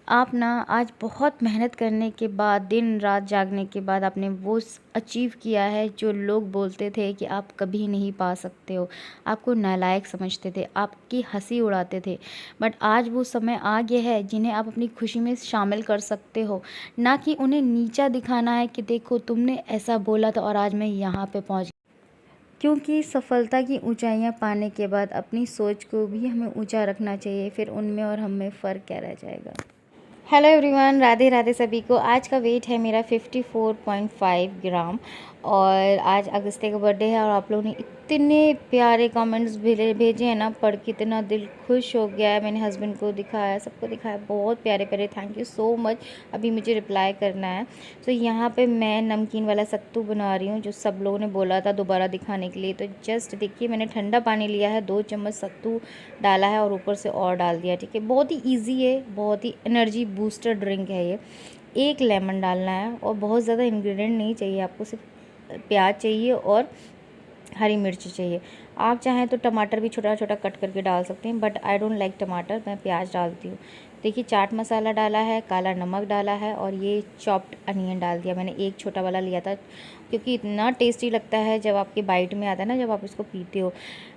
आप ना आज बहुत मेहनत करने के बाद, दिन रात जागने के बाद आपने वो अचीव किया है जो लोग बोलते थे कि आप कभी नहीं पा सकते हो, आपको नालायक समझते थे, आपकी हंसी उड़ाते थे। बट आज वो समय आ गया है जिन्हें आप अपनी खुशी में शामिल कर सकते हो, ना कि उन्हें नीचा दिखाना है कि देखो तुमने ऐसा बोला था और आज मैं यहाँ पे पहुँच। क्योंकि सफलता की ऊंचाइयां पाने के बाद अपनी सोच को भी हमें ऊंचा रखना चाहिए, फिर उनमें और हम में फ़र्क क्या रह जाएगा। हेलो एवरीवन, राधे राधे सभी को। आज का वेट है मेरा 54.5 ग्राम और आज अगस्त्य का बर्थडे है और आप लोगों ने इतने प्यारे कमेंट्स भेजे हैं ना, पढ़ के इतना दिल खुश हो गया है। मैंने हस्बैंड को दिखाया, सबको दिखाया, बहुत प्यारे प्यारे, थैंक यू सो मच। अभी मुझे रिप्लाई करना है। तो यहाँ पे मैं नमकीन वाला सत्तू बना रही हूँ जो सब लोगों ने बोला था दोबारा दिखाने के लिए। तो जस्ट देखिए, मैंने ठंडा पानी लिया है, 2 चम्मच सत्तू डाला है और ऊपर से और डाल दिया। ठीक है, बहुत ही ईजी है, बहुत ही एनर्जी बूस्टर ड्रिंक है ये। 1 लेमन डालना है और बहुत ज़्यादा इंग्रेडिएंट नहीं चाहिए आपको, सिर्फ प्याज चाहिए और हरी मिर्च चाहिए। आप चाहें तो टमाटर भी छोटा छोटा कट करके डाल सकते हैं, बट आई डोंट लाइक टमाटर, मैं प्याज डालती हूँ। देखिए, चाट मसाला डाला है, काला नमक डाला है और ये चॉप्ड अनियन डाल दिया। मैंने एक छोटा वाला लिया था क्योंकि इतना टेस्टी लगता है जब आपके बाइट में आता है ना, जब आप इसको पीते हो।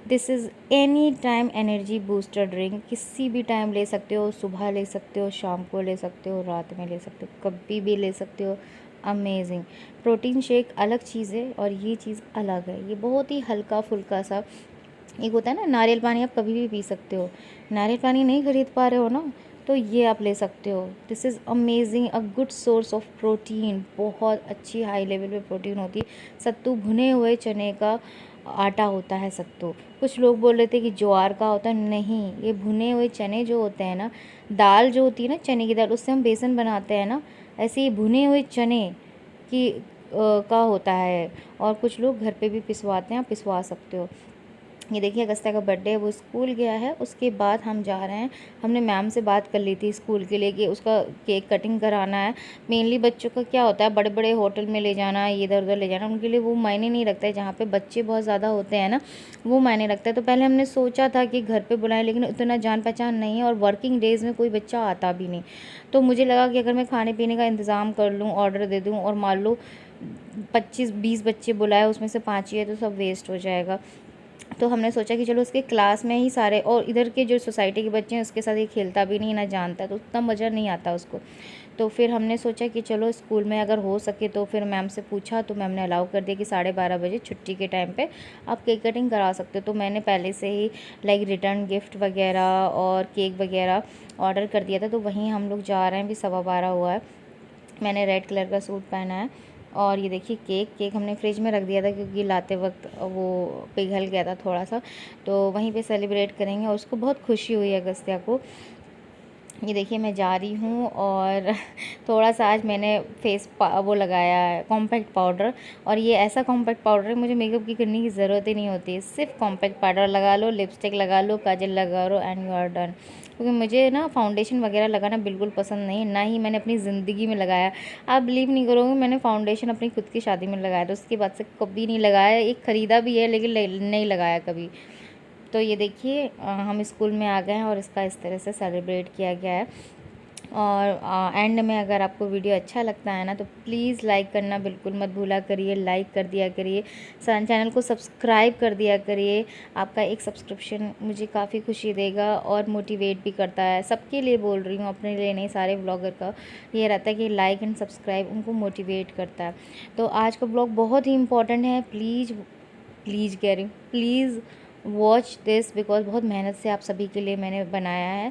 This is any time energy booster drink, किसी भी टाइम ले सकते हो, सुबह ले सकते हो, शाम को ले सकते हो, रात में ले सकते हो, कभी भी ले सकते हो। अमेजिंग प्रोटीन शेक अलग चीज़ है और ये चीज़ अलग है। ये बहुत ही हल्का फुल्का सा, एक होता है ना नारियल पानी, आप कभी भी पी सकते हो। नारियल पानी नहीं खरीद पा रहे हो ना, तो ये आप ले सकते हो। This is amazing, a good source of protein, बहुत अच्छी हाई लेवल पे प्रोटीन होती है। सत्तू भुने हुए चने का आटा होता है सत्तू। कुछ लोग बोल रहे थे कि ज्वार का होता है, नहीं, ये भुने हुए चने जो होते हैं ना, दाल जो होती है ना, चने की दाल, उससे हम बेसन बनाते हैं ना, ऐसे ही भुने हुए चने की का होता है। और कुछ लोग घर पे भी पिसवाते हैं, आप पिसवा सकते हो। ये देखिए, अगस्त्य का बर्थडे है, वो स्कूल गया है। उसके बाद हम जा रहे हैं, हमने मैम से बात कर ली थी स्कूल के लिए कि उसका केक कटिंग कराना है। मेनली बच्चों का क्या होता है, बड़े बड़े होटल में ले जाना, इधर उधर ले जाना, उनके लिए वो मायने नहीं रखता है। जहाँ पे बच्चे बहुत ज़्यादा होते हैं ना, वो मायने रखता है। तो पहले हमने सोचा था कि घर पर बुलाएं, लेकिन उतना जान पहचान नहीं है और वर्किंग डेज़ में कोई बच्चा आता भी नहीं। तो मुझे लगा कि अगर मैं खाने पीने का इंतज़ाम कर लूँ, ऑर्डर दे दूँ और मान लो 25-20 बच्चे बुलाए, उसमें से 5 ही है, तो सब वेस्ट हो जाएगा। तो हमने सोचा कि चलो उसके क्लास में ही सारे, और इधर के जो सोसाइटी के बच्चे हैं उसके साथ ये खेलता भी नहीं, ना जानता, तो उतना मज़ा नहीं आता उसको। तो फिर हमने सोचा कि चलो स्कूल में अगर हो सके तो, फिर मैम से पूछा तो मैम ने अलाउ कर दिया कि 12:30 बजे छुट्टी के टाइम पे आप केक कटिंग करा सकते हो। तो मैंने पहले से ही लाइक रिटर्न गिफ्ट वगैरह और केक वगैरह ऑर्डर कर दिया था। तो वहीं हम लोग जा रहे हैं, भी 12:15 हुआ है। मैंने रेड कलर का सूट पहना है और ये देखिए केक हमने फ्रिज में रख दिया था क्योंकि लाते वक्त वो पिघल गया था थोड़ा सा। तो वहीं पे सेलिब्रेट करेंगे और उसको बहुत खुशी हुई है अगस्त्या को। ये देखिए, मैं जा रही हूँ और थोड़ा सा आज मैंने वो लगाया है कॉम्पैक्ट पाउडर, और ये ऐसा कॉम्पैक्ट पाउडर है, मुझे मेकअप की करने की ज़रूरत ही नहीं होती है। सिर्फ कॉम्पैक्ट पाउडर लगा लो, लिपस्टिक लगा लो, काजल लगा लो एंड यू आर डन। क्योंकि मुझे ना फाउंडेशन वगैरह लगाना बिल्कुल पसंद नहीं, ना ही मैंने अपनी ज़िंदगी में लगाया। आप बिलीव नहीं करोगे, मैंने फाउंडेशन अपनी खुद की शादी में लगाया था, उसके बाद से कभी नहीं लगाया। एक ख़रीदा भी है लेकिन नहीं लगाया कभी। तो ये देखिए, हम स्कूल में आ गए हैं और इसका इस तरह से सेलिब्रेट किया गया है। और एंड में अगर आपको वीडियो अच्छा लगता है ना, तो प्लीज़ लाइक करना बिल्कुल मत भूला करिए, लाइक कर दिया करिए, चैनल को सब्सक्राइब कर दिया करिए। आपका एक सब्सक्रिप्शन मुझे काफ़ी खुशी देगा और मोटिवेट भी करता है। सबके लिए बोल रही हूँ, अपने लिए नहीं, सारे व्लॉगर का ये रहता है कि लाइक एंड सब्सक्राइब उनको मोटिवेट करता है। तो आज का ब्लॉग बहुत ही इंपॉर्टेंट है, प्लीज़ कह रही हूँ, प्लीज़ वॉच दिस, बिकॉज बहुत मेहनत से आप सभी के लिए मैंने बनाया है।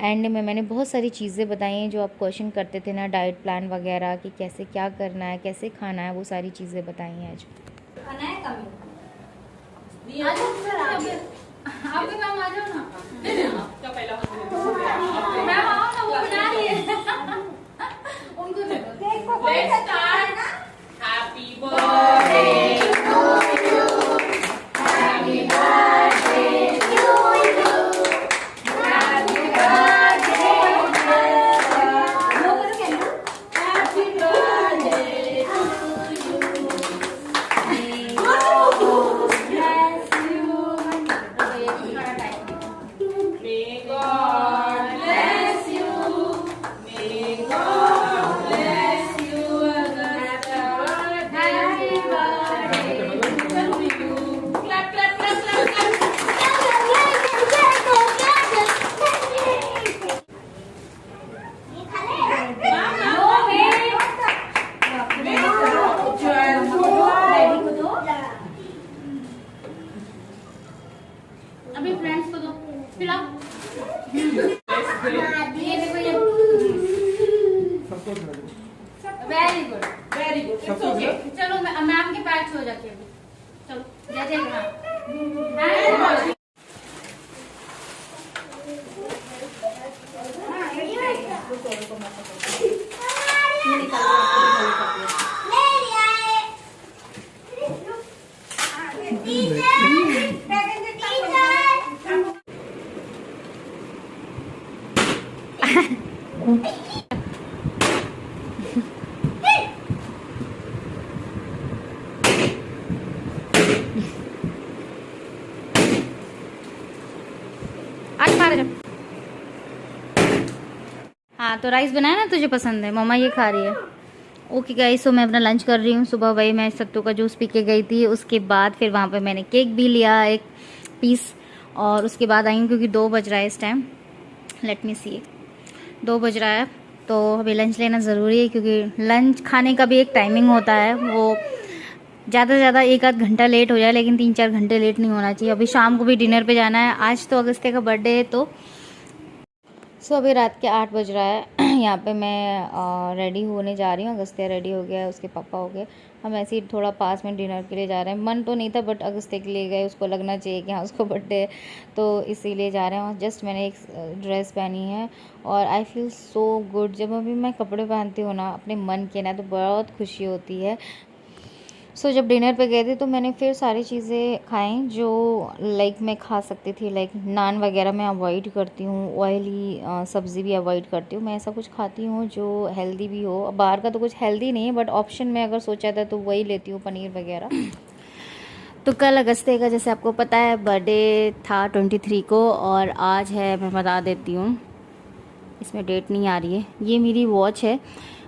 एंड में मैंने बहुत सारी चीज़ें बताई हैं जो आप क्वेश्चन करते थे ना, डाइट प्लान वगैरह कि कैसे क्या करना है, कैसे खाना है, वो सारी चीज़ें बताई हैं आज। देखो ये वेरी गुड वेरी गुड। चलो मैम के पैर छो जाके अभी। चलो जैसे आज खा रहे। हाँ तो राइस बनाया ना, तुझे पसंद है, मम्मा ये खा रही है। ओके गाइस, सो मैं अपना लंच कर रही हूँ। सुबह वही मैं सत्तू का जूस पी के गई थी, उसके बाद फिर वहाँ पे मैंने केक भी लिया एक पीस, और उसके बाद आई हूँ क्योंकि 2 बज रहा है इस टाइम। लेट मी सी, 2 बज रहा है, तो अभी लंच लेना ज़रूरी है क्योंकि लंच खाने का भी एक टाइमिंग होता है। वो ज़्यादा से ज़्यादा 1 आध घंटा लेट हो जाए, लेकिन 3-4 घंटे लेट नहीं होना चाहिए। अभी शाम को भी डिनर पे जाना है। आज तो अगस्त्य का बर्थडे है, तो अभी रात के 8 बज रहा है। यहाँ पे मैं रेडी होने जा रही हूँ। अगस्त्य रेडी हो गया है, उसके पापा हो गए। हम ऐसे ही थोड़ा पास में डिनर के लिए जा रहे हैं। मन तो नहीं था, बट अगस्त्य के लिए गए, उसको लगना चाहिए कि हाँ उसको बर्थडे है, तो इसीलिए जा रहे हैं। जस्ट मैंने एक ड्रेस पहनी है और आई फील सो गुड। जब अभी मैं कपड़े पहनती हूँ ना अपने मन के ना, तो बहुत खुशी होती है। सो जब डिनर पे गए थे तो मैंने फिर सारी चीज़ें खाई जो लाइक मैं खा सकती थी। लाइक नान वगैरह मैं अवॉइड करती हूँ, ऑयली सब्ज़ी भी अवॉइड करती हूँ। मैं ऐसा कुछ खाती हूँ जो हेल्दी भी हो। बाहर का तो कुछ हेल्दी नहीं है, बट ऑप्शन में अगर सोचा था तो वही लेती हूँ, पनीर वगैरह। तो कल अगस्त्य का जैसे आपको पता है बर्थडे था 23 को, और आज है, मैं बता देती हूँ, इसमें डेट नहीं आ रही है। ये मेरी वॉच है,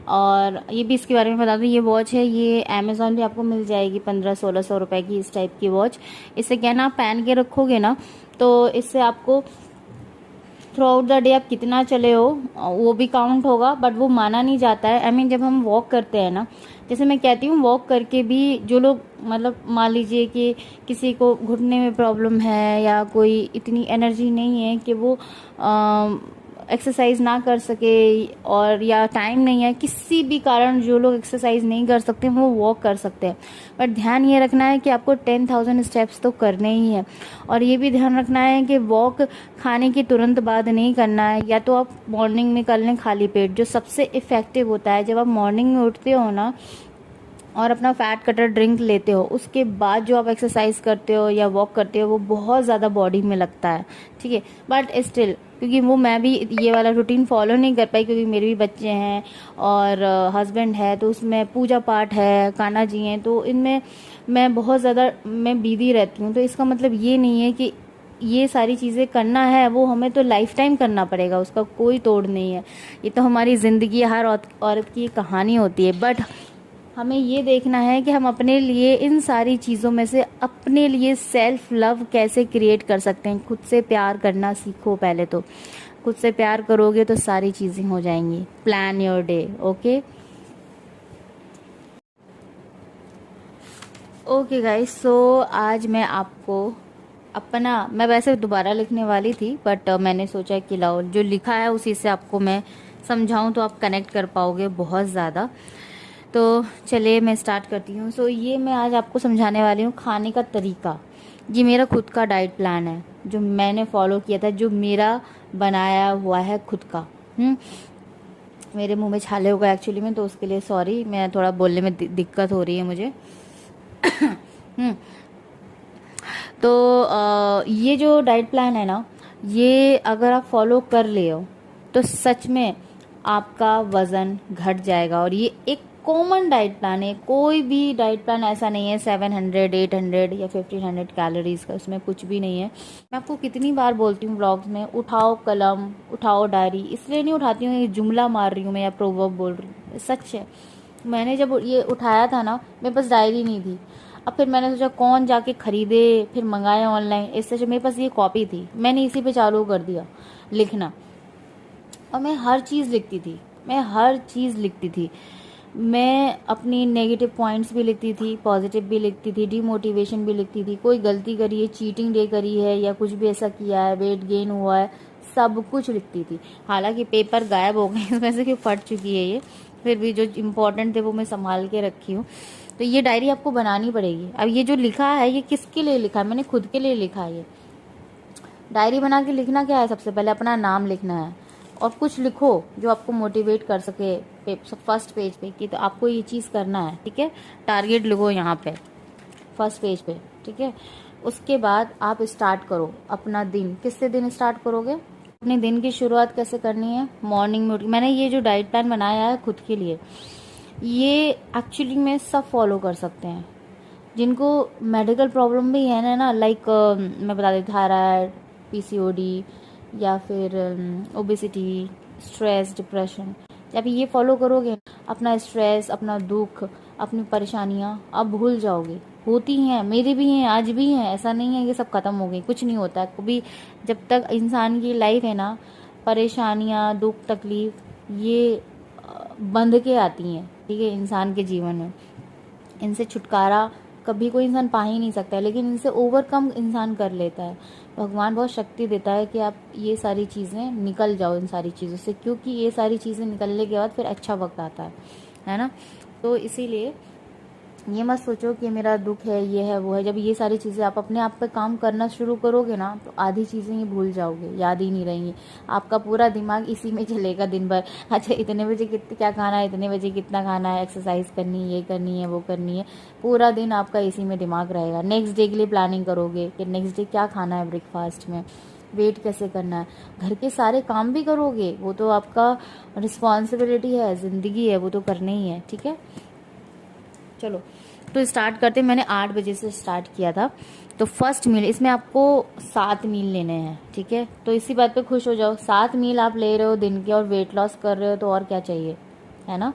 और ये भी इसके बारे में बता दूँ, ये वॉच है, ये अमेज़ॉन पे आपको मिल जाएगी 1500-1600 रुपए की, इस टाइप की वॉच। इससे क्या ना, आप पहन के रखोगे ना, तो इससे आपको थ्रू आउट द डे आप कितना चले हो वो भी काउंट होगा, बट वो माना नहीं जाता है। आई मीन जब हम वॉक करते हैं ना, जैसे मैं कहती हूँ, वॉक करके भी जो लोग, मतलब मान लीजिए कि किसी को घुटने में प्रॉब्लम है या कोई इतनी एनर्जी नहीं है कि वो एक्सरसाइज ना कर सके, और या टाइम नहीं है, किसी भी कारण जो लोग एक्सरसाइज नहीं कर सकते वो वॉक कर सकते हैं। बट ध्यान ये रखना है कि आपको 10,000 स्टेप्स तो करने ही है, और ये भी ध्यान रखना है कि वॉक खाने के तुरंत बाद नहीं करना है। या तो आप मॉर्निंग में कर लें खाली पेट, जो सबसे इफ़ेक्टिव होता है। जब आप मॉर्निंग में उठते हो ना और अपना फैट कटर ड्रिंक लेते हो, उसके बाद जो आप एक्सरसाइज करते हो या वॉक करते हो, वो बहुत ज़्यादा बॉडी में लगता है, ठीक है। बट स्टिल, क्योंकि वो मैं भी ये वाला रूटीन फॉलो नहीं कर पाई, क्योंकि मेरे भी बच्चे हैं और हस्बैंड है, तो उसमें पूजा पाठ है, कान्हा जी हैं, तो इनमें मैं बहुत ज़्यादा मैं बिजी रहती हूँ। तो इसका मतलब ये नहीं है कि ये सारी चीज़ें करना है वो हमें तो लाइफ टाइम करना पड़ेगा, उसका कोई तोड़ नहीं है। ये तो हमारी ज़िंदगी, हर औरत की कहानी होती है। बट हमें ये देखना है कि हम अपने लिए इन सारी चीज़ों में से अपने लिए सेल्फ लव कैसे क्रिएट कर सकते हैं। खुद से प्यार करना सीखो पहले, तो खुद से प्यार करोगे तो सारी चीज़ें हो जाएंगी। Plan your day, okay okay guys. So आज मैं आपको अपना, मैं वैसे दोबारा लिखने वाली थी, बट मैंने सोचा कि लाओ जो लिखा है उसी से आपको मैं समझाऊं, तो आप कनेक्ट कर पाओगे बहुत ज़्यादा। तो चलिए मैं स्टार्ट करती हूँ। सो ये मैं आज आपको समझाने वाली हूँ खाने का तरीका। ये मेरा खुद का डाइट प्लान है जो मैंने फॉलो किया था, जो मेरा बनाया हुआ है खुद का। मेरे मुंह में छाले हो गए एक्चुअली में, तो उसके लिए सॉरी, मैं थोड़ा बोलने में दिक्कत हो रही है मुझे। तो ये जो डाइट प्लान है ना, ये अगर आप फॉलो कर ले हो तो सच में आपका वज़न घट जाएगा। और ये एक कॉमन डाइट प्लान है, कोई भी डाइट प्लान ऐसा नहीं है 700, 800 या 1500 कैलोरीज का, उसमें कुछ भी नहीं है। मैं आपको कितनी बार बोलती हूँ ब्लॉग्स में, उठाओ कलम, उठाओ डायरी। इसलिए नहीं उठाती हूँ ये जुमला मार रही हूँ मैं या प्रोवर्ब बोल रही हूँ, सच है। मैंने जब ये उठाया था ना, मेरे पास डायरी नहीं थी। अब फिर मैंने सोचा कौन जाके खरीदे, फिर मंगाए ऑनलाइन, इससे जो मेरे पास ये कॉपी थी, मैंने इसी पे चालू कर दिया लिखना। और मैं हर चीज़ लिखती थी, मैं हर चीज़ लिखती थी। मैं अपनी नेगेटिव पॉइंट्स भी लिखती थी, पॉजिटिव भी लिखती थी, डीमोटिवेशन भी लिखती थी। कोई गलती करी है, चीटिंग डे करी है या कुछ भी ऐसा किया है, वेट गेन हुआ है, सब कुछ लिखती थी। हालांकि पेपर गायब हो गए इसमें से कि फट चुकी है ये, फिर भी जो इम्पोर्टेंट थे वो मैं संभाल के रखी हूँ। तो ये डायरी आपको बनानी पड़ेगी। अब ये जो लिखा है ये किसके लिए लिखा है, मैंने खुद के लिए लिखा है। ये डायरी बना के लिखना क्या है, सबसे पहले अपना नाम लिखना है और कुछ लिखो जो आपको मोटिवेट कर सके फर्स्ट पेज पे कि तो आपको ये चीज़ करना है, ठीक है। टारगेट लिखो यहाँ पे फर्स्ट पेज पे, ठीक है। उसके बाद आप स्टार्ट करो अपना दिन। किससे दिन स्टार्ट करोगे, अपने दिन की शुरुआत कैसे करनी है, मॉर्निंग में उठ। मैंने ये जो डाइट प्लान बनाया है खुद के लिए, ये एक्चुअली में सब फॉलो कर सकते हैं जिनको मेडिकल प्रॉब्लम भी है ना, लाइक मैं बता देती, थायराइड, पीसीओडी, या फिर ओबेसिटी, स्ट्रेस, डिप्रेशन। जब ये फॉलो करोगे, अपना स्ट्रेस, अपना दुख, अपनी परेशानियां आप भूल जाओगे। होती हैं, मेरी भी हैं, आज भी हैं, ऐसा नहीं है कि सब खत्म हो गई, कुछ नहीं होता है कभी। जब तक इंसान की लाइफ है ना, परेशानियां, दुख, तकलीफ ये बंध के आती हैं, ठीक है, इंसान के जीवन में। इनसे छुटकारा कभी कोई इंसान पा ही नहीं सकता है, लेकिन इनसे ओवरकम इंसान कर लेता है। भगवान बहुत शक्ति देता है कि आप ये सारी चीज़ें निकल जाओ इन सारी चीज़ों से, क्योंकि ये सारी चीज़ें निकलने के बाद फिर अच्छा वक्त आता है ना। तो इसीलिए ये मत सोचो कि मेरा दुख है, ये है, वो है। जब ये सारी चीज़ें आप अपने आप पे काम करना शुरू करोगे ना, तो आधी चीज़ें ही भूल जाओगे, याद ही नहीं रहेंगी। आपका पूरा दिमाग इसी में चलेगा दिन भर। अच्छा, इतने बजे क्या खाना है, इतने बजे कितना खाना है, एक्सरसाइज करनी है, ये करनी है, वो करनी है। पूरा दिन आपका इसी में दिमाग रहेगा। नेक्स्ट डे के लिए प्लानिंग करोगे कि नेक्स्ट डे क्या खाना है ब्रेकफास्ट में, वेट कैसे करना है, घर के सारे काम भी करोगे। वो तो आपका रिस्पॉन्सिबिलिटी है, ज़िंदगी है, वो तो करना ही है, ठीक है। चलो तो स्टार्ट करते। मैंने 8 बजे से स्टार्ट किया था। तो फर्स्ट मील, इसमें आपको 7 मील लेने हैं, ठीक है। तो इसी बात पे खुश हो जाओ, 7 मील आप ले रहे हो दिन के और वेट लॉस कर रहे हो, तो और क्या चाहिए, है ना।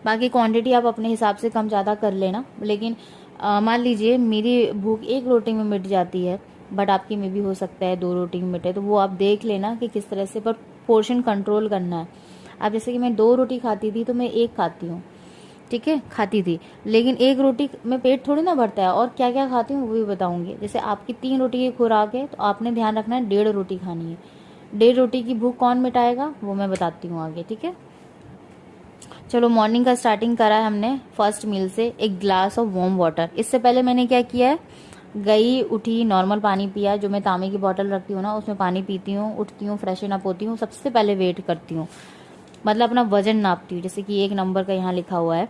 बाकी क्वांटिटी आप अपने हिसाब से कम ज़्यादा कर लेना। लेकिन मान लीजिए मेरी भूख 1 रोटी में मिट जाती है, बट आपकी में भी हो सकता है 2 रोटी में मिटे, तो वो आप देख लेना कि किस तरह से, पर पोर्शन कंट्रोल करना है। अब जैसे कि मैं 2 रोटी खाती थी तो मैं 1 खाती हूँ, ठीक है, खाती थी। लेकिन 1 रोटी में पेट थोड़ी ना भरता है, और क्या क्या खाती हूँ वो भी बताऊंगी। जैसे आपकी 3 रोटी की खुराक है तो आपने ध्यान रखना है 1.5 रोटी खानी है। 1.5 रोटी की भूख कौन मिटाएगा वो मैं बताती हूँ आगे, ठीक है। चलो, मॉर्निंग का स्टार्टिंग करा है हमने फर्स्ट मील से, 1 ग्लास ऑफ वार्म वाटर। इससे पहले मैंने क्या किया है, गई, उठी, नॉर्मल पानी पिया, जो मैं तांबे की बोतल रखती हूँ ना उसमें पानी पीती हूँ, उठती हूँ, फ्रेशन अप होती हूँ, सबसे पहले वेट करती हूँ, मतलब अपना वजन नापती हूँ। जैसे कि 1 नंबर का यहाँ लिखा हुआ है,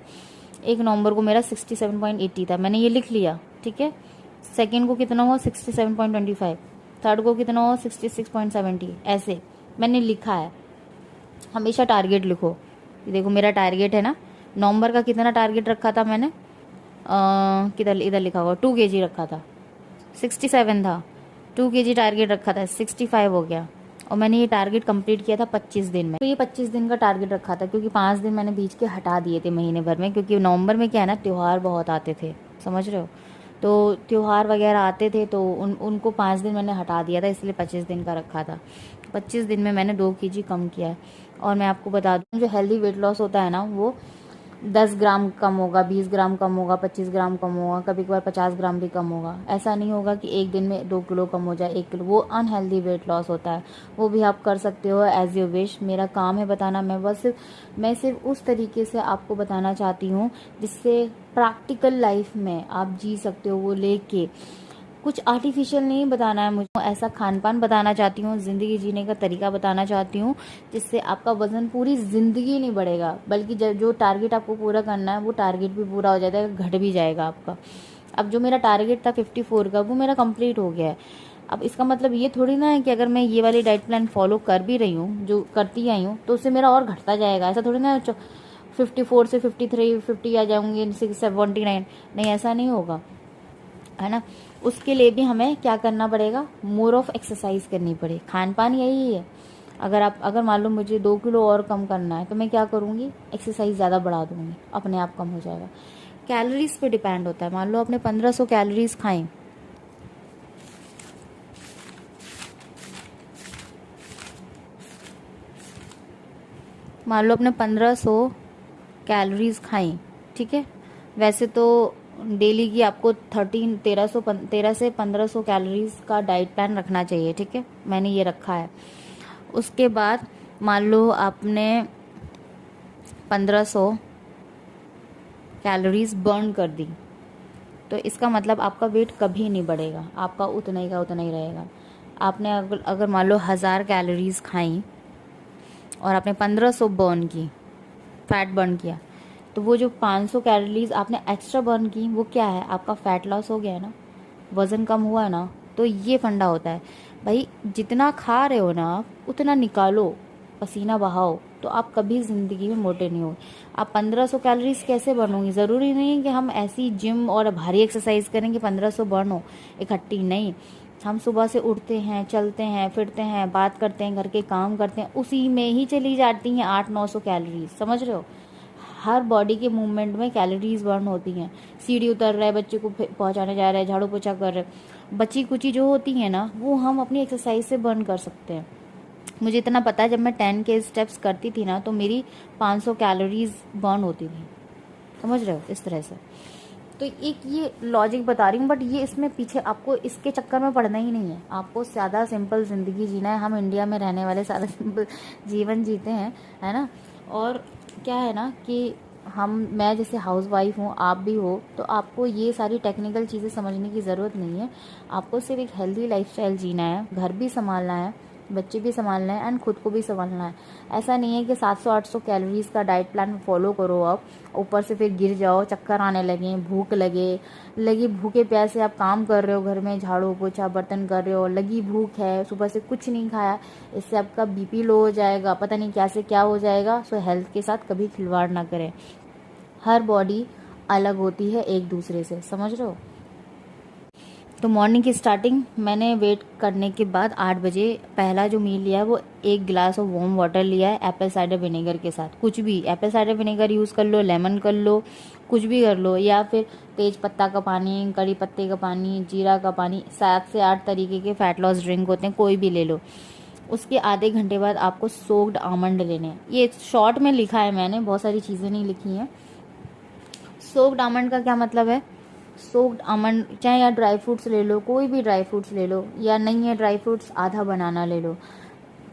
1 नवंबर को मेरा 67.80 था, मैंने ये लिख लिया, ठीक है। सेकंड को कितना हुआ, 67.25। थर्ड को कितना हुआ, 66.70। ऐसे मैंने लिखा है। हमेशा टारगेट लिखो। ये देखो मेरा टारगेट है ना, नवंबर का कितना टारगेट रखा था मैंने, किधर, इधर लिखा हुआ, 2 kg रखा था, 67 था, 2 kg टारगेट रखा था, 65 हो गया। और मैंने ये टारगेट कंप्लीट किया था 25 दिन में। तो ये 25 दिन का टारगेट रखा था, क्योंकि 5 दिन मैंने बीच के हटा दिए थे महीने भर में, क्योंकि नवंबर में क्या है ना, त्यौहार बहुत आते थे, समझ रहे हो। तो त्यौहार वगैरह आते थे तो उनको 5 दिन मैंने हटा दिया था, इसलिए 25 दिन का रखा था। 25 दिन में मैंने 2 kg कम किया है। और मैं आपको बता दूँ, जो हेल्दी वेट लॉस होता है ना, वो 10 ग्राम कम होगा, 20 ग्राम कम होगा, 25 ग्राम कम होगा, कभी कभार 50 ग्राम भी कम होगा। ऐसा नहीं होगा कि एक दिन में 2 किलो कम हो जाए, 1 किलो। वो अनहेल्दी वेट लॉस होता है, वो भी आप कर सकते हो एज यू विश। मेरा काम है बताना, मैं सिर्फ उस तरीके से आपको बताना चाहती हूँ जिससे प्रैक्टिकल लाइफ में आप जी सकते हो, वो लेके। कुछ आर्टिफिशियल नहीं बताना है मुझे, ऐसा खान पान बताना चाहती हूँ, ज़िंदगी जीने का तरीका बताना चाहती हूँ, जिससे आपका वज़न पूरी ज़िंदगी नहीं बढ़ेगा, बल्कि जो टारगेट आपको पूरा करना है वो टारगेट भी पूरा हो जाएगा, घट भी जाएगा आपका। अब जो मेरा टारगेट था 54 का, वो मेरा कंप्लीट हो गया है। अब इसका मतलब ये थोड़ी ना है कि अगर मैं ये वाली डाइट प्लान फॉलो कर भी रही हूँ, जो करती आई हूँ, तो उससे मेरा और घटता जाएगा। ऐसा थोड़ी ना 54 से 53, 50 आ जाऊँगी, 79, नहीं, ऐसा नहीं होगा, है ना। उसके लिए भी हमें क्या करना पड़ेगा, मोर ऑफ एक्सरसाइज करनी पड़ेगी। खान पान यही है। अगर मान लो मुझे 2 किलो और कम करना है, तो मैं क्या करूँगी, एक्सरसाइज ज़्यादा बढ़ा दूँगी, अपने आप कम हो जाएगा। कैलोरीज पे डिपेंड होता है। मान लो आपने 1500 कैलोरीज खाएं, मान लो आपने 1500 कैलोरीज खाई, ठीक है। वैसे तो डेली की आपको 13 से 1500 कैलोरीज का डाइट प्लान रखना चाहिए, ठीक है। मैंने ये रखा है। उसके बाद मान लो आपने 1500 कैलोरीज बर्न कर दी, तो इसका मतलब आपका वेट कभी नहीं बढ़ेगा, आपका उतना ही का उतना ही रहेगा। आपने अगर मान लो 1000 कैलोरीज खाई और आपने 1500 बर्न की, फैट बर्न किया, तो वो जो 500 कैलोरीज आपने एक्स्ट्रा बर्न की वो क्या है, आपका फैट लॉस हो गया है ना, वज़न कम हुआ है ना। तो ये फंडा होता है भाई, जितना खा रहे हो ना उतना निकालो, पसीना बहाओ, तो आप कभी ज़िंदगी में मोटे नहीं हो। आप 1500 कैलोरीज कैसे बर्न होंगी, ज़रूरी नहीं है कि हम ऐसी जिम और भारी एक्सरसाइज करें कि 1500 बर्न हो इकट्ठी, नहीं। हम सुबह से उठते हैं, चलते हैं, फिरते हैं, बात करते हैं, घर के काम करते हैं, उसी में ही चली जाती हैं 800-900 कैलोरीज, समझ रहे हो। हर बॉडी के मूवमेंट में कैलोरीज बर्न होती हैं। सीढ़ी उतर रहा है, बच्चे को पहुंचाने जा रहे हैं, झाड़ू पोछा कर रहे हैं, बची कुची जो होती है ना वो हम अपनी एक्सरसाइज से बर्न कर सकते हैं। मुझे इतना पता है, जब मैं 10 के स्टेप्स करती थी ना तो मेरी 500 कैलोरीज बर्न होती थी, समझ रहे हो, इस तरह से। तो एक ये लॉजिक बता रही हूँ, बट ये इसमें पीछे आपको इसके चक्कर में पड़ना ही नहीं है। आपको ज़्यादा सिंपल ज़िंदगी जीना है। हम इंडिया में रहने वाले सारा सिंपल जीवन जीते हैं, है ना। और क्या है ना कि मैं जैसे हाउस वाइफ हूँ, आप भी हो, तो आपको ये सारी टेक्निकल चीज़ें समझने की ज़रूरत नहीं है। आपको सिर्फ एक हेल्दी लाइफस्टाइल जीना है, घर भी संभालना है, बच्चे भी संभालना है एंड खुद को भी संभालना है। ऐसा नहीं है कि 700-800 कैलोरीज का डाइट प्लान फॉलो करो आप, ऊपर से फिर गिर जाओ, चक्कर आने लगे, भूख लगी भूखे प्यासे आप काम कर रहे हो, घर में झाड़ू पोछा बर्तन कर रहे हो, लगी भूख है, सुबह से कुछ नहीं खाया, इससे आपका बीपी लो हो जाएगा, पता नहीं क्या से क्या हो जाएगा। सो हेल्थ के साथ कभी खिलवाड़ ना करें। हर बॉडी अलग होती है एक दूसरे से, समझ रहे हो। तो मॉर्निंग की स्टार्टिंग मैंने वेट करने के बाद 8 बजे पहला जो मील लिया है वो 1 गिलास ऑफ वार्म वाटर लिया है एप्पल साइडर विनेगर के साथ। कुछ भी, एप्पल साइडर विनेगर यूज़ कर लो, लेमन कर लो, कुछ भी कर लो, या फिर तेज पत्ता का पानी, कड़ी पत्ते का पानी, जीरा का पानी। 7 से 8 तरीके के फैट लॉस ड्रिंक होते हैं, कोई भी ले लो। उसके आधे घंटे बाद आपको सोक्ड आमंड लेने हैं। ये शॉर्ट में लिखा है मैंने, बहुत सारी चीज़ें नहीं लिखी हैं। सोक्ड आमंड का क्या मतलब है, सोक्ड आमंड चाहे या ड्राई फ्रूट्स ले लो, कोई भी ड्राई फ्रूट्स ले लो, या नहीं है ड्राई फ्रूट्स आधा बनाना ले लो।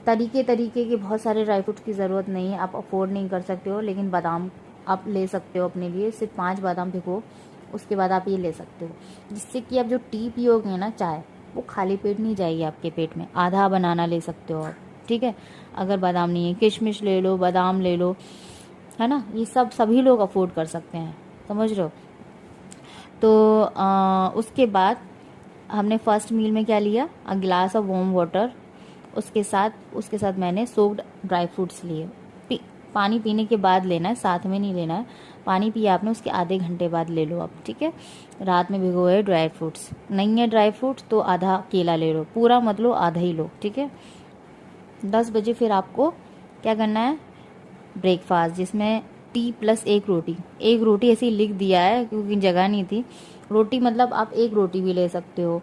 तरीके के बहुत सारे ड्राई फ्रूट्स की ज़रूरत नहीं है, आप अफोर्ड नहीं कर सकते हो, लेकिन बादाम आप ले सकते हो अपने लिए। सिर्फ 5 बादाम भिगो, उसके बाद आप ये ले सकते हो, जिससे कि आप जो टी पियोगे ना चाय, वो खाली पेट नहीं जाएगी आपके पेट में। आधा बनाना ले सकते हो आप, ठीक है। अगर बादाम नहीं है, किशमिश ले लो, बादाम ले लो, है ना। ये सब सभी लोग अफोर्ड कर सकते हैं, समझ रहे हो। तो उसके बाद हमने फर्स्ट मील में क्या लिया, a glass of warm water, उसके साथ मैंने सोक्ड ड्राई फ्रूट्स लिए। पानी पीने के बाद लेना है, साथ में नहीं लेना है। पानी पिया आपने, उसके आधे घंटे बाद ले लो आप, ठीक है। रात में भिगोए ड्राई फ्रूट्स, नहीं है ड्राई फ्रूट्स तो आधा केला ले लो, पूरा मत लो, आधा ही लो, ठीक है। 10 बजे फिर आपको क्या करना है, ब्रेकफास्ट, जिसमें टी प्लस 1 रोटी। 1 रोटी ऐसे ही लिख दिया है क्योंकि जगह नहीं थी। रोटी मतलब आप 1 रोटी भी ले सकते हो,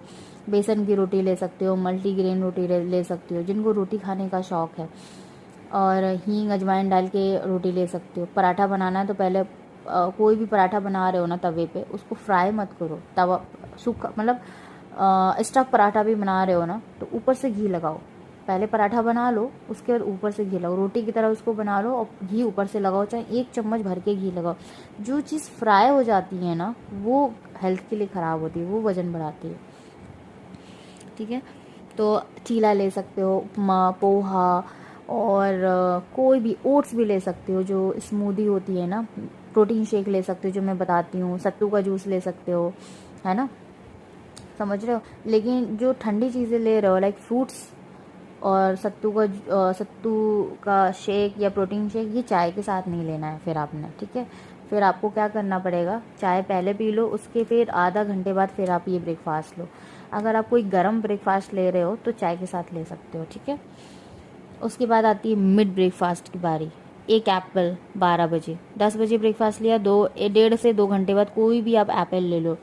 बेसन की रोटी ले सकते हो, मल्टीग्रेन रोटी ले सकते हो, जिनको रोटी खाने का शौक है। और हींग अजवाइन डाल के रोटी ले सकते हो। पराठा बनाना है तो पहले कोई भी पराठा बना रहे हो ना तवे पे, उसको फ्राई मत करो, तवा सूखा, मतलब स्टफ पराठा भी बना रहे हो ना तो ऊपर से घी लगाओ। पहले पराठा बना लो, उसके बाद ऊपर से घी लगाओ, रोटी की तरह उसको बना लो और घी ऊपर से लगाओ, चाहे 1 चम्मच भर के घी लगाओ। जो चीज़ फ्राई हो जाती है ना वो हेल्थ के लिए ख़राब होती है, वो वज़न बढ़ाती है, ठीक है। तो चीला ले सकते हो, उपमा, पोहा, और कोई भी ओट्स भी ले सकते हो, जो स्मूदी होती है ना। प्रोटीन शेक ले सकते हो जो मैं बताती हूँ, सत्तू का जूस ले सकते हो, है ना, समझ रहे हो। लेकिन जो ठंडी चीज़ें ले रहे हो लाइक फ्रूट्स और सत्तू का शेक या प्रोटीन शेक, ये चाय के साथ नहीं लेना है फिर आपने, ठीक है। फिर आपको क्या करना पड़ेगा, चाय पहले पी लो, उसके फिर आधा घंटे बाद फिर आप ये ब्रेकफास्ट लो। अगर आप कोई गर्म ब्रेकफास्ट ले रहे हो तो चाय के साथ ले सकते हो, ठीक है। उसके बाद आती है मिड ब्रेकफास्ट की बारी। 1 एप्पल 12 बजे, 10 बजे ब्रेकफास्ट लिया, 1.5 से 2 घंटे बाद कोई भी आप एप्पल ले लो।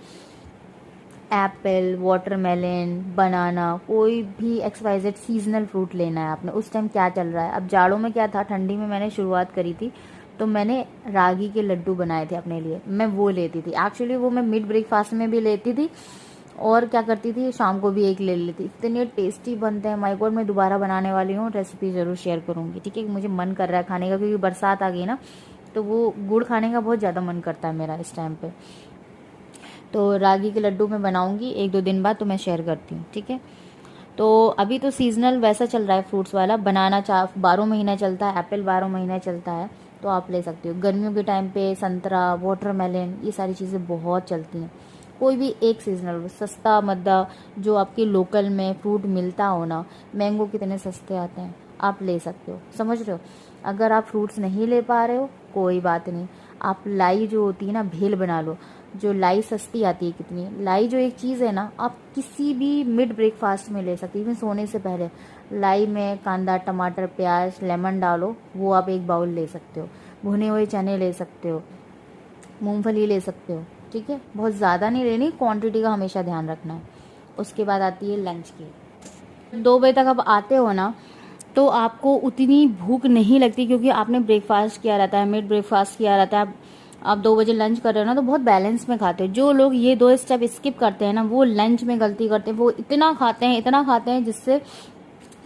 एप्पल, वाटरमेलन, बनाना, कोई भी XYZ सीजनल फ्रूट लेना है आपने। उस टाइम क्या चल रहा है, अब जाड़ों में क्या था, ठंडी में मैंने शुरुआत करी थी तो मैंने रागी के लड्डू बनाए थे अपने लिए, मैं वो लेती थी। एक्चुअली वो मैं मिड ब्रेकफास्ट में भी लेती थी और क्या करती थी, शाम को भी एक ले लेती। इतने टेस्टी बनते हैं, माय गॉड। मैं दोबारा बनाने वाली हूँ, रेसिपी ज़रूर शेयर करूँगी, ठीक है। मुझे मन कर रहा है खाने का, क्योंकि बरसात आ गई ना, तो वो गुड़ खाने का बहुत ज़्यादा मन करता है मेरा इस टाइम पे। तो रागी के लड्डू मैं बनाऊँगी 1-2 दिन बाद, तो मैं शेयर करती हूँ, ठीक है। तो अभी तो सीजनल वैसा चल रहा है फ्रूट्स वाला, बनाना 12 महीना चलता है, एप्पल 12 महीना चलता है, तो आप ले सकते हो। गर्मियों के टाइम पे संतरा, वाटरमेलन, ये सारी चीज़ें बहुत चलती हैं। कोई भी एक सीजनल सस्ता मद्दा जो आपके लोकल में फ्रूट मिलता हो ना, मैंगो कितने सस्ते आते हैं, आप ले सकते हो, समझ रहे हो। अगर आप फ्रूट्स नहीं ले पा रहे हो कोई बात नहीं, आप लाई जो होती है ना, भेल बना लो। जो लाई सस्ती आती है कितनी, लाई जो एक चीज़ है ना, आप किसी भी मिड ब्रेकफास्ट में ले सकते हो, इवन सोने से पहले। लाई में कांदा, टमाटर, प्याज, लेमन डालो, वो आप 1 बाउल ले सकते हो। भुने हुए चने ले सकते हो, मूंगफली ले सकते हो, ठीक है। बहुत ज़्यादा नहीं लेनी, क्वांटिटी का हमेशा ध्यान रखना है। उसके बाद आती है लंच की। 2 बजे तक आप आते हो ना, तो आपको उतनी भूख नहीं लगती, क्योंकि आपने ब्रेकफास्ट किया रहता है, मिड ब्रेकफास्ट किया रहता है। आप 2 बजे लंच कर रहे हो ना, तो बहुत बैलेंस में खाते हो। जो लोग ये 2 स्टेप स्किप करते हैं ना, वो लंच में गलती करते हैं। वो इतना खाते हैं जिससे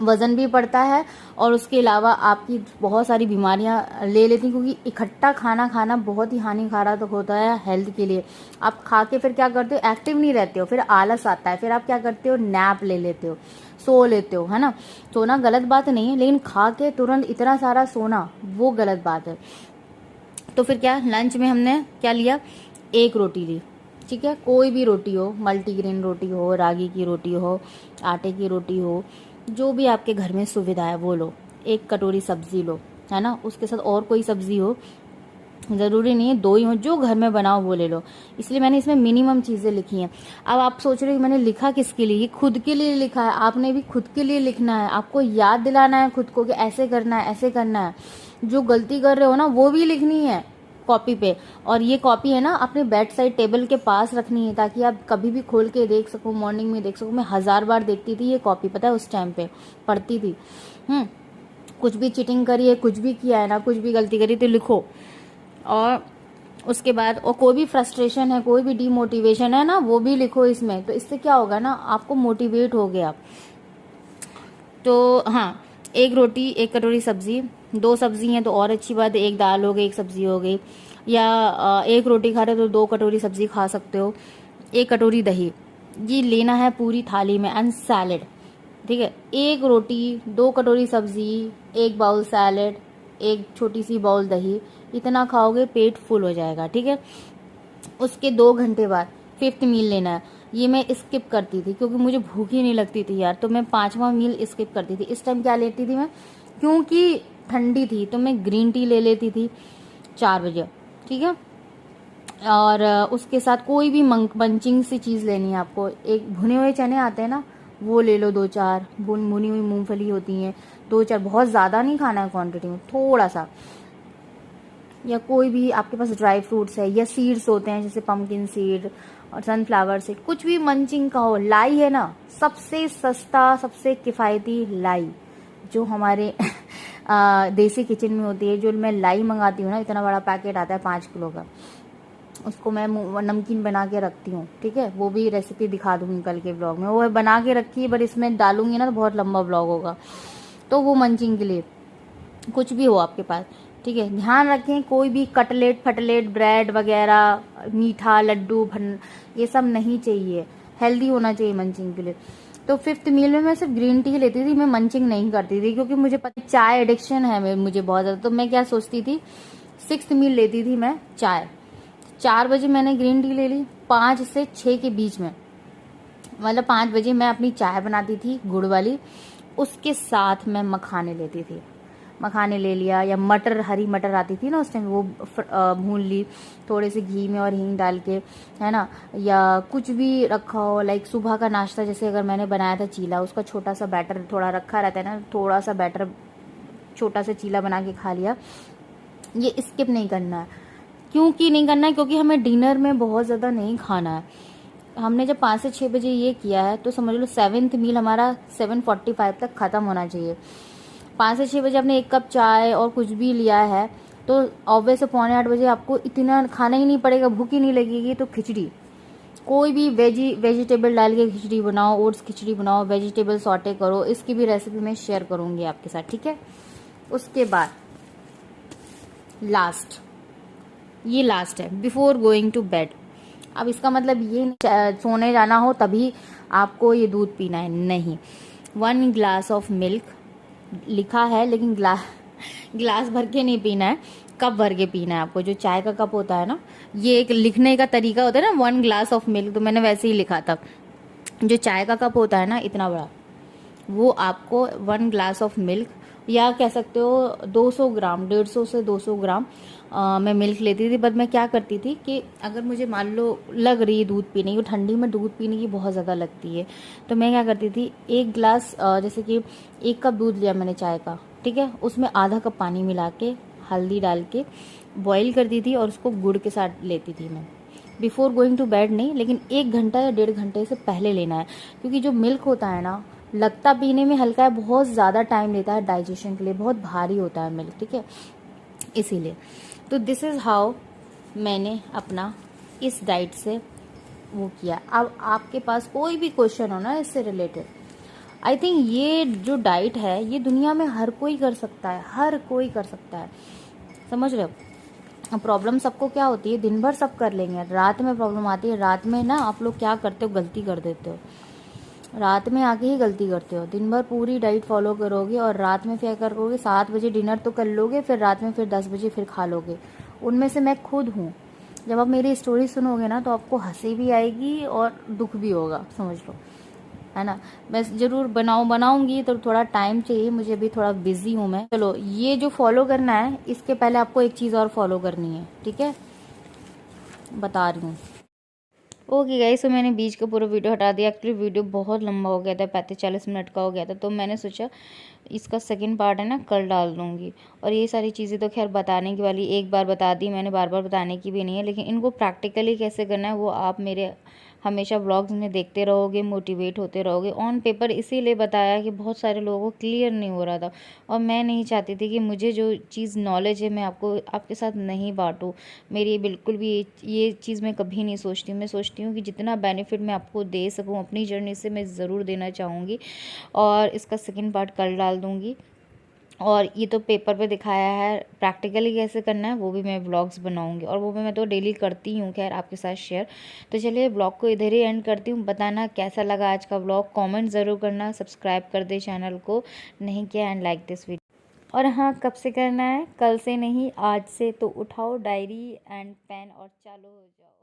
वज़न भी बढ़ता है, और उसके अलावा आपकी बहुत सारी बीमारियां ले लेती हैं, क्योंकि इकट्ठा खाना खाना बहुत ही हानिकारक होता है हेल्थ के लिए। आप खा के फिर क्या करते हो, एक्टिव नहीं रहते हो, फिर आलस आता है, फिर आप क्या करते हो, नैप ले लेते हो, सो लेते हो, है ना। सोना गलत बात नहीं है, लेकिन खा के तुरंत इतना सारा सोना वो गलत बात है। तो फिर क्या, लंच में हमने क्या लिया, 1 रोटी ली, ठीक है। कोई भी रोटी हो, मल्टीग्रेन रोटी हो, रागी की रोटी हो, आटे की रोटी हो, जो भी आपके घर में सुविधा है वो लो। 1 कटोरी सब्जी लो, है ना। उसके साथ और कोई सब्जी हो, ज़रूरी नहीं है 2 ही हो, जो घर में बनाओ वो ले लो। इसलिए मैंने इसमें मिनिमम चीज़ें लिखी हैं। अब आप सोच रहे हो कि मैंने लिखा किसके लिए, ये खुद के लिए लिखा है। आपने भी खुद के लिए लिखना है, आपको याद दिलाना है खुद को कि ऐसे करना है, ऐसे करना है। जो गलती कर रहे हो ना, वो भी लिखनी है कॉपी पे। और ये कॉपी है ना, अपने बेड साइड टेबल के पास रखनी है, ताकि आप कभी भी खोल के देख सको, मॉर्निंग में देख सको। मैं 1000 बार देखती थी ये कॉपी, पता है, उस टाइम पे पढ़ती थी। कुछ भी चीटिंग करी है, कुछ भी किया है ना, कुछ भी गलती करी, तो लिखो। और उसके बाद, और कोई भी फ्रस्ट्रेशन है, कोई भी डीमोटिवेशन है ना, वो भी लिखो इसमें। तो इससे क्या होगा ना, आपको मोटिवेट हो गया। तो हाँ, 1 रोटी, 1 कटोरी सब्जी, 2 सब्जी हैं तो और अच्छी बात है, 1 दाल हो गई, 1 सब्जी हो गई। या 1 रोटी खा रहे हो तो 2 कटोरी सब्जी खा सकते हो। 1 कटोरी दही, ये लेना है पूरी थाली में, एंड सैलेड, ठीक है। 1 रोटी, 2 कटोरी सब्जी, 1 बाउल सैलेड, 1 छोटी सी बाउल दही, इतना खाओगे पेट फुल हो जाएगा, ठीक है। उसके 2 घंटे बाद 5th मील लेना है। ये मैं स्किप करती थी, क्योंकि मुझे भूख ही नहीं लगती थी यार, तो मैं 5वां मील स्किप करती थी। इस टाइम क्या लेती थी मैं, क्योंकि ठंडी थी, तो मैं ग्रीन टी ले लेती थी 4 बजे, ठीक है। और उसके साथ कोई भी मंचिंग सी चीज़ लेनी है आपको। 1 भुने हुए चने आते हैं ना, वो ले लो, 2-4 भुनी हुई मूंगफली होती हैं, 2-4, बहुत ज़्यादा नहीं खाना है क्वांटिटी में, थोड़ा सा। या कोई भी आपके पास ड्राई फ्रूट्स है, या सीड्स होते हैं, जैसे पम्पकिन सीड और सनफ्लावर सीड, कुछ भी मंचिंग का हो। लाई है ना, सबसे सस्ता, सबसे किफ़ायती लाई, जो हमारे देसी किचन में होती है। जो मैं लाई मंगाती हूँ ना, इतना बड़ा पैकेट आता है 5 किलो का, उसको मैं नमकीन बना के रखती हूँ, ठीक है। वो भी रेसिपी दिखा दूंगी कल के ब्लॉग में। वो बना के रखी है, बट इसमें डालूंगी ना तो बहुत लंबा ब्लॉग होगा। तो वो मंचिंग के लिए कुछ भी हो आपके पास, ठीक है। ध्यान रखें, कोई भी कटलेट फटलेट, ब्रेड वगैरह, मीठा लड्डू ये सब नहीं चाहिए। हेल्दी होना चाहिए मंचिंग के लिए। तो 5th मील में मैं सिर्फ ग्रीन टी लेती थी, मैं मंचिंग नहीं करती थी, क्योंकि मुझे पता चाय एडिक्शन है मुझे बहुत ज़्यादा। तो मैं क्या सोचती थी, 6th मील लेती थी मैं चाय। 4 बजे मैंने ग्रीन टी ले ली, 5 से 6 के बीच में, मतलब 5 बजे मैं अपनी चाय बनाती थी गुड़ वाली। उसके साथ मैं मखाने लेती थी, मखाने ले लिया, या मटर, हरी मटर आती थी ना उस टाइम, वो भून ली थोड़े से घी में और हींग डाल के, है ना। या कुछ भी रखा हो, लाइक सुबह का नाश्ता, जैसे अगर मैंने बनाया था चीला, उसका छोटा सा बैटर थोड़ा रखा रहता है ना, थोड़ा सा बैटर छोटा सा चीला बना के खा लिया। ये स्किप नहीं करना है। क्योंकि नहीं करना है, क्योंकि हमें डिनर में बहुत ज़्यादा नहीं खाना है। हमने जब 5 से 6 बजे ये किया है, तो समझ लो 7th मील हमारा 7:45 तक ख़त्म होना चाहिए। 5 से 6 बजे आपने 1 कप चाय और कुछ भी लिया है, तो ऑब्वियस है 7:45 आपको इतना खाना ही नहीं पड़ेगा, भूख ही नहीं लगेगी। तो खिचड़ी, कोई भी वेजिटेबल डाल के खिचड़ी बनाओ, ओट्स खिचड़ी बनाओ, वेजिटेबल सॉटे करो, इसकी भी रेसिपी मैं शेयर करूँगी आपके साथ, ठीक है। उसके बाद लास्ट, ये लास्ट है, बिफोर गोइंग टू बेड। अब इसका मतलब ये नहीं सोने जाना हो तभी आपको ये दूध पीना है, नहीं। 1 ग्लास ऑफ मिल्क लिखा है, लेकिन गिलास भर के नहीं पीना है, कप भर के पीना है आपको। जो चाय का कप होता है ना, ये एक लिखने का तरीका होता है ना, 1 ग्लास ऑफ मिल्क, तो मैंने वैसे ही लिखा था। जो चाय का कप होता है ना इतना बड़ा, वो आपको 1 ग्लास ऑफ मिल्क, या कह सकते हो 200 ग्राम, 150 से 200 ग्राम मैं मिल्क लेती थी। बट मैं क्या करती थी कि अगर मुझे मान लो लग रही है दूध पीने की, ठंडी में दूध पीने की बहुत ज़्यादा लगती है, तो मैं क्या करती थी, 1 ग्लास जैसे कि 1 कप दूध लिया मैंने चाय का, ठीक है, उसमें आधा कप पानी मिला के हल्दी डाल के बॉईल करती थी और उसको गुड़ के साथ लेती थी मैं। बिफोर गोइंग टू बेड नहीं, लेकिन 1 घंटा या 1.5 घंटे से पहले लेना है, क्योंकि जो मिल्क होता है ना, लगता पीने में हल्का है, बहुत ज़्यादा टाइम लेता है डाइजेशन के लिए, बहुत भारी होता है मिल्क, ठीक है, इसीलिए। तो दिस इज़ हाउ मैंने अपना इस डाइट से वो किया। अब आपके पास कोई भी क्वेश्चन हो ना इससे रिलेटेड, आई थिंक ये जो डाइट है ये दुनिया में हर कोई कर सकता है, हर कोई कर सकता है, समझ रहे हो। प्रॉब्लम सबको क्या होती है, दिन भर सब कर लेंगे, रात में प्रॉब्लम आती है। रात में ना आप लोग क्या करते हो, गलती कर देते हो, रात में आके ही गलती करते हो। दिन भर पूरी डाइट फॉलो करोगे और रात में क्या करोगे, 7 बजे डिनर तो कर लोगे, फिर रात में फिर 10 बजे फिर खा लोगे। उनमें से मैं खुद हूँ। जब आप मेरी स्टोरी सुनोगे ना तो आपको हंसी भी आएगी और दुख भी होगा, समझ लो, है ना। मैं ज़रूर बनाऊंगी, तो थोड़ा टाइम चाहिए मुझे, भी थोड़ा बिजी हूँ मैं। चलो, ये जो फॉलो करना है, इसके पहले आपको एक चीज़ और फॉलो करनी है, ठीक है, बता रही हूँ। ओके गाइस, तो मैंने बीच का पूरा वीडियो हटा दिया। एक्चुअली वीडियो बहुत लंबा हो गया था, 35-40 मिनट का हो गया था, तो मैंने सोचा इसका सेकंड पार्ट है ना कल डाल दूँगी। और ये सारी चीज़ें तो खैर बताने की वाली, एक बार बता दी मैंने, बार बार बताने की भी नहीं है, लेकिन इनको प्रैक्टिकली कैसे करना है वो आप मेरे हमेशा व्लॉग्स में देखते रहोगे, मोटिवेट होते रहोगे। ऑन पेपर इसीलिए बताया कि बहुत सारे लोगों को क्लियर नहीं हो रहा था, और मैं नहीं चाहती थी कि मुझे जो चीज़ नॉलेज है मैं आपके साथ नहीं बांटूँ। मेरी बिल्कुल भी ये चीज़ मैं कभी नहीं सोचती। मैं सोचती हूँ कि जितना बेनिफिट मैं आपको दे सकूँ अपनी जर्नी से, मैं ज़रूर देना चाहूँगी। और इसका सेकंड पार्ट कल डाल दूँगी। और ये तो पेपर पे दिखाया है, प्रैक्टिकली कैसे करना है वो भी मैं व्लॉग्स बनाऊंगी, और वो भी मैं तो डेली करती हूँ खैर आपके साथ शेयर। तो चलिए व्लॉग को इधर ही एंड करती हूँ। बताना कैसा लगा आज का व्लॉग, कमेंट ज़रूर करना, सब्सक्राइब कर दे चैनल को नहीं किया, एंड लाइक दिस वीडियो। और हाँ, कब से करना है, कल से नहीं आज से। तो उठाओ डायरी एंड पेन और चालू हो जाओ।